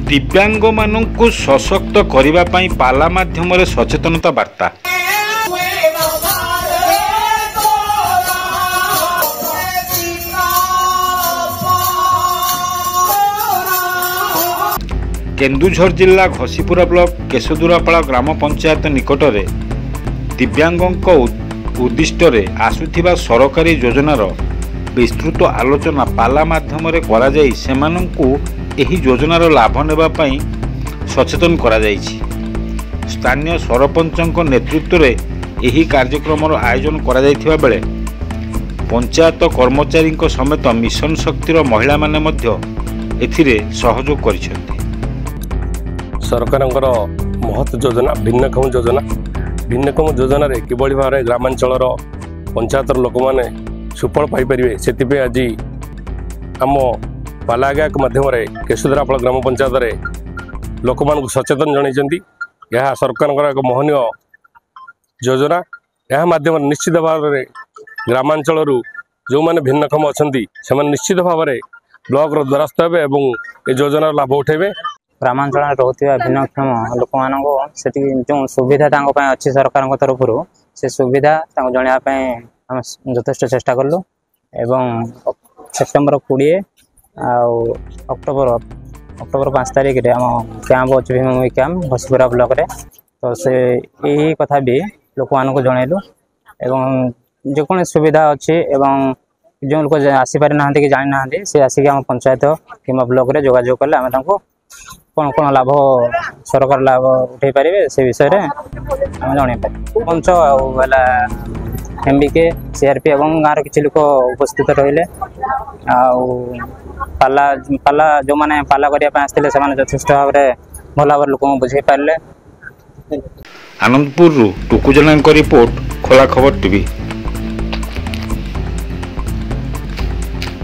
दिव्यांग मानू सशक्त करने पाला माध्यम सचेतनता वार्ता। केन्दुझर जिला घसीपुरा ब्लॉक केशदुरापाड़ा ग्राम पंचायत निकट में दिव्यांगों उद्दिष्ट आसुथिबा सरकारी योजनार विस्तृत आलोचना पाला माध्यम एही योजनार लाभ नेबा पई सचेतन करा जायछि। स्थानीय सरपंचक नेतृत्व में एही कार्यक्रम आयोजन करा जायथिबा बेले पंचायत कर्मचारी समेत मिशन शक्तिर महिला माने मध्य एथिरे सहयोग करिसेंति। सरकारंकर महत् योजना भिन्नक्षम योजना रे किभली भाव ग्रामांचल पंचायत लोक मैंने सुफल पाइपर से आज आम पालागा माध्यम केशदुरापाड़ा ग्राम पंचायत रे लोक मान सचेतन जनइंट। यह सरकार एक मोहनीय योजना। यह माध्यम निश्चित भाव में ग्रामांचल जो मैंने भिन्नक्षम अच्छा से निश्चित भाव में ब्लॉक द्वारस्थ हे और योजनार लाभ उठेबे। ग्रामांचल रोकता भिन्नक्षम लोक मानक जो सुविधा अच्छी सरकार तरफ से सुविधा जनवाई आम यथेष्ट चेष्टा कलु एवं सेप्टेम्बर 20 अक्टोबर 5 तारिख रे आम कैंप अच्छे भीमभूमि कैंप घसीपुरा ब्लॉक रे तो से यही कथा भी लोक मानक जनइलु एवं जो सुविधा अच्छी एवं जो लोग आसीपारि ना कि जानी ना सी आसिक आम पंचायत कि ब्लॉक रे जोगाजोग कले आम कौन कौन लाभ सरकार लाभ उठे पारे से विषय में आम जन पंच आला एमबीके सीआरपी एवं गाँव किसी लोक उपस्थित रहिले पाला पाला जो मैंने पाला करने आसते यथेष्ट भाव में भल भाव लोक बुझे पारे। आनंदपुर टुकुजना रिपोर्ट खोला खबर टीवी।